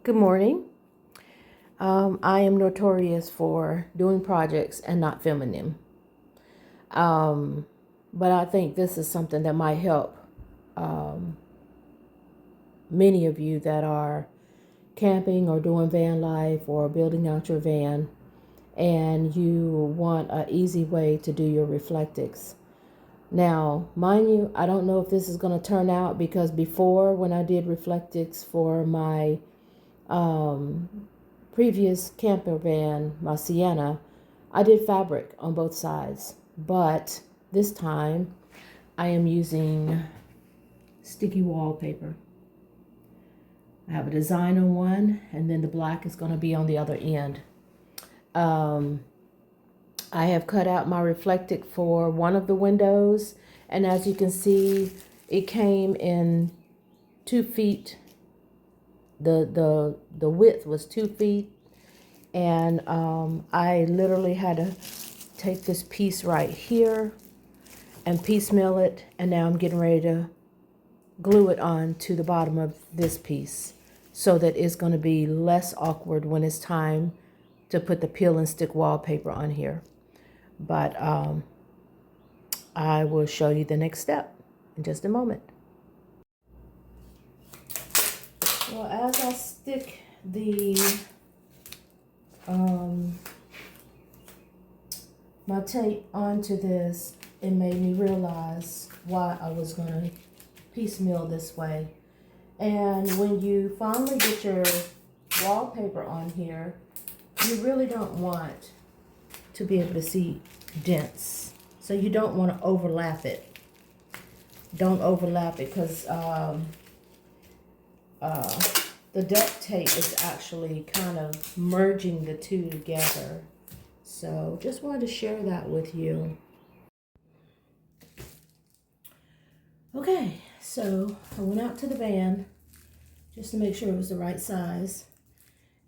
Good morning. I am notorious for doing projects and not filming them. But I think this is something that might help many of you that are camping or doing van life or building out your van, and you want an easy way to do your Reflectics. Now, mind you, I don't know if this is going to turn out, because before, when I did Reflectics for my previous camper van, my Sienna, I did fabric on both sides, but this time I am using sticky wallpaper. I have a design on one, and then the black is going to be on the other end. I have cut out my Reflectic for one of the windows, and as you can see, it came in 2 feet. The width was 2 feet, and I literally had to take this piece right here and piecemeal it, and now I'm getting ready to glue it on to the bottom of this piece so that it's going to be less awkward when it's time to put the peel and stick wallpaper on here. But I will show you the next step in just a moment. Well, as I stick the my tape onto this, it made me realize why I was going to piecemeal this way. And when you finally get your wallpaper on here, you really don't want to be able to see dents. So you don't want to overlap it. Don't overlap it, because the duct tape is actually kind of merging the two together. So just wanted to share that with you. Okay, so I went out to the van just to make sure it was the right size.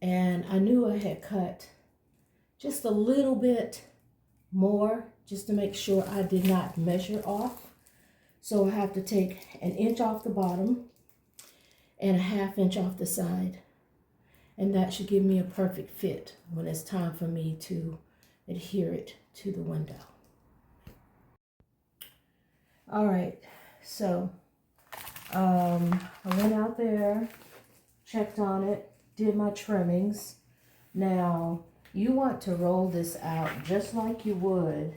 And I knew I had cut just a little bit more just to make sure I did not measure off. So I have to take 1 inch off the bottom and 1/2 inch off the side. And that should give me a perfect fit when it's time for me to adhere it to the window. All right, so I went out there, checked on it, did my trimmings. Now, you want to roll this out just like you would,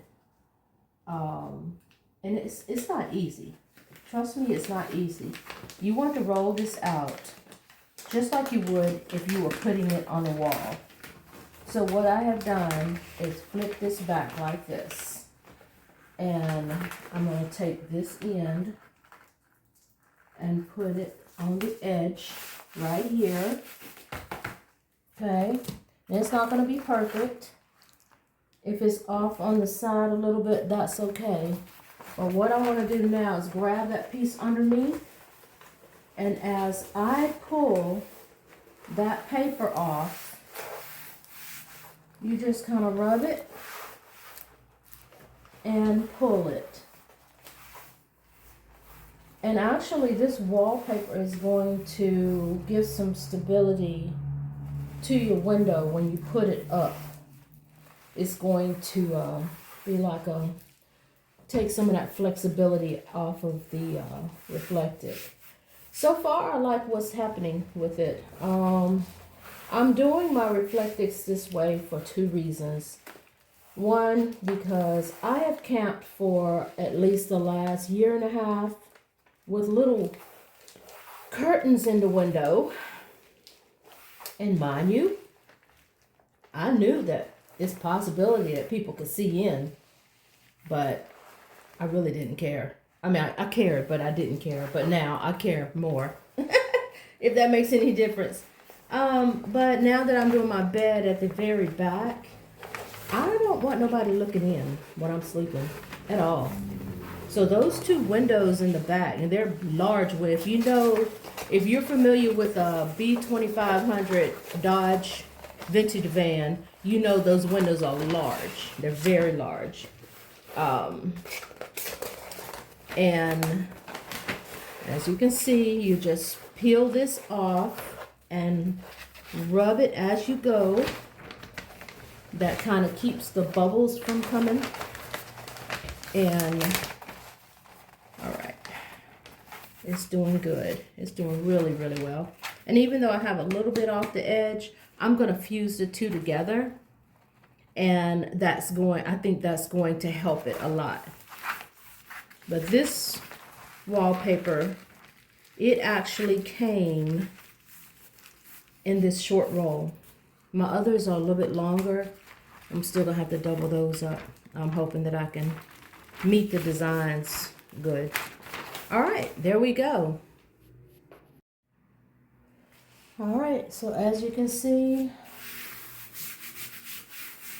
and it's not easy. Trust me, it's not easy. You want to roll this out just like you would if you were putting it on a wall. So what I have done is flip this back like this. And I'm going to take this end and put it on the edge right here. Okay. And it's not going to be perfect. If it's off on the side a little bit, that's okay. But what I want to do now is grab that piece underneath, and as I pull that paper off, you just kind of rub it and pull it. And actually, this wallpaper is going to give some stability to your window when you put it up. It's going to be like take some of that flexibility off of the Reflective. So far, I like what's happening with it. I'm doing my Reflectics this way for 2 reasons. One, because I have camped for at least the last 1.5 years with little curtains in the window. And mind you, I knew that it's a possibility that people could see in, but I really didn't care. I mean, I cared, but I didn't care. But now I care more, if that makes any difference. But now that I'm doing my bed at the very back, I don't want nobody looking in when I'm sleeping at all. So those 2 windows in the back, and they're large width. You know, if you're familiar with a B2500 Dodge vintage van, you know those windows are large. They're very large. And as you can see, you just peel this off and rub it as you go. That kind of keeps the bubbles from coming. And all right, it's doing good. It's doing really, really well. And even though I have a little bit off the edge, I'm going to fuse the two together. And I think that's going to help it a lot. But this wallpaper, it actually came in this short roll. My others are a little bit longer. I'm still gonna have to double those up. I'm hoping that I can meet the designs good. All right, there we go. All right, so as you can see,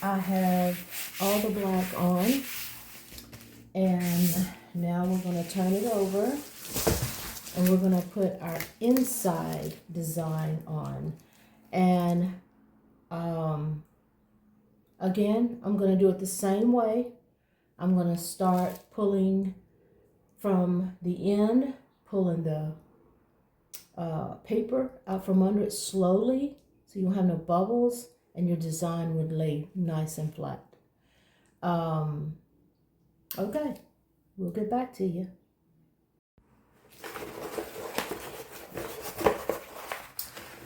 I have all the black on, and now we're going to turn it over, and we're going to put our inside design on. And again, I'm going to do it the same way. I'm going to start pulling from the end, pulling the paper out from under it slowly, so you don't have no bubbles, and your design would lay nice and flat. Okay, we'll get back to you.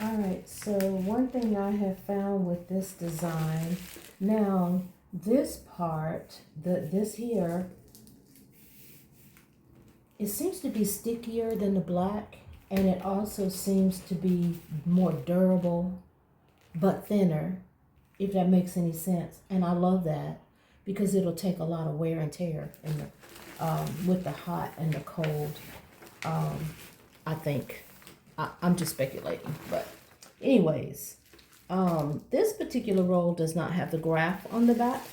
All right, so one thing I have found with this design, now this part, this here, it seems to be stickier than the black, and it also seems to be more durable but thinner, if that makes any sense. And I love that because it'll take a lot of wear and tear in the, with the hot and the cold. I think. I'm just speculating. But anyways, this particular roll does not have the graph on the back,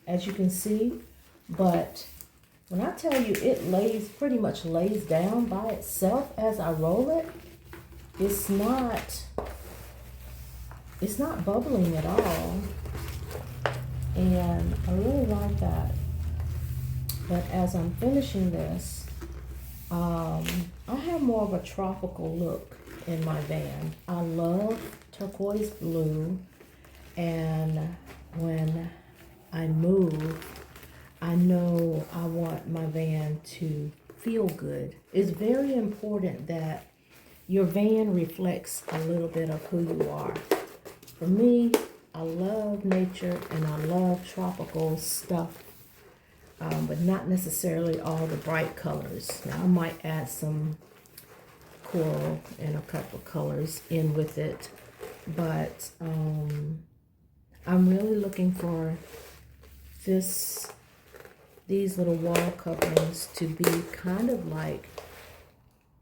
as you can see. But when I tell you it pretty much lays down by itself as I roll it, it's not bubbling at all, and I really like that. But as I'm finishing this, I have more of a tropical look in my van. I love turquoise blue, and when I move, I know I want my van to feel good. It's very important that your van reflects a little bit of who you are. For me, I love nature and I love tropical stuff, but not necessarily all the bright colors. Now, I might add some coral and a couple of colors in with it, but I'm really looking for these little wall coverings to be kind of like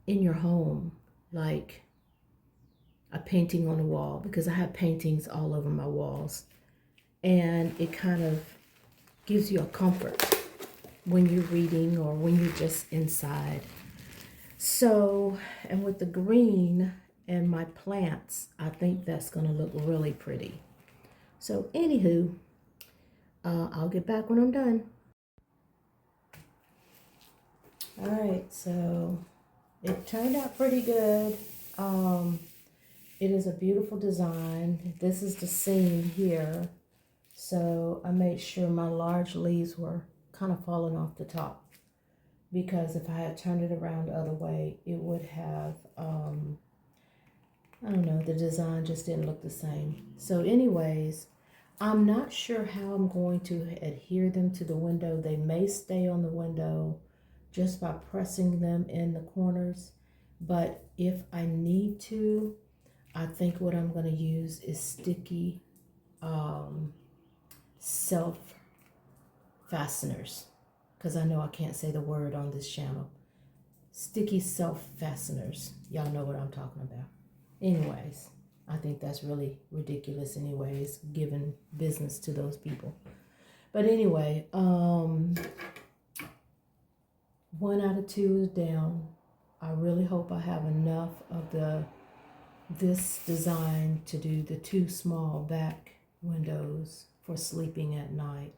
in your home, like a painting on the wall, because I have paintings all over my walls, and it kind of gives you a comfort when you're reading or when you're just inside. So, and with the green and my plants, I think that's going to look really pretty. So anywho, I'll get back when I'm done. All right, so it turned out pretty good. It is a beautiful design. This is the scene here. So I made sure my large leaves were kind of falling off the top, because if I had turned it around the other way, it would have, I don't know, the design just didn't look the same. So anyways, I'm not sure how I'm going to adhere them to the window. They may stay on the window just by pressing them in the corners. But if I need to, I think what I'm going to use is sticky self fasteners, because I know I can't say the word on this channel. Sticky self fasteners. Y'all know what I'm talking about. Anyways, I think that's really ridiculous anyways, giving business to those people. But anyway, 1 out of 2 is down. I really hope I have enough of this design to do the 2 small back windows for sleeping at night.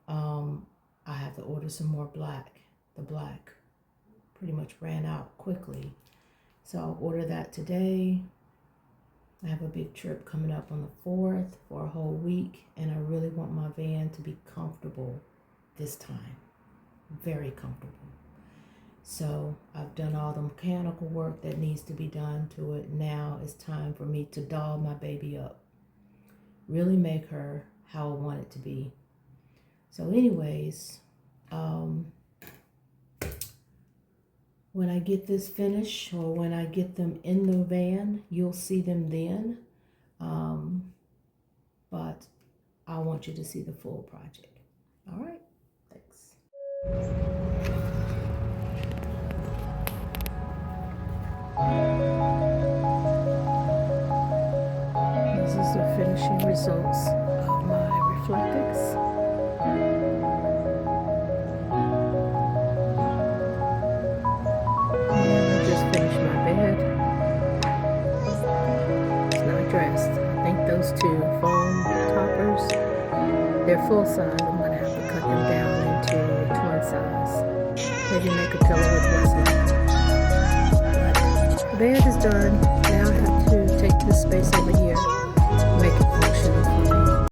I have to order some more black. The black pretty much ran out quickly, so I'll order that today. I have a big trip coming up on the 4th for a whole week, and I really want my van to be comfortable this time. Very comfortable. So I've done all the mechanical work that needs to be done to it. Now it's time for me to doll my baby up. Really make her how I want it to be. So anyways, when I get this finished, or when I get them in the van, you'll see them then. But I want you to see the full project. All right, thanks. This is the finishing results of my Reflectics. And I just finished my bed. It's not dressed. I think those two foam toppers, they're full size. I'm going to have to cut them down into twin size. Maybe make a pillow with what's left. But the bed is done. Now I have to take this space over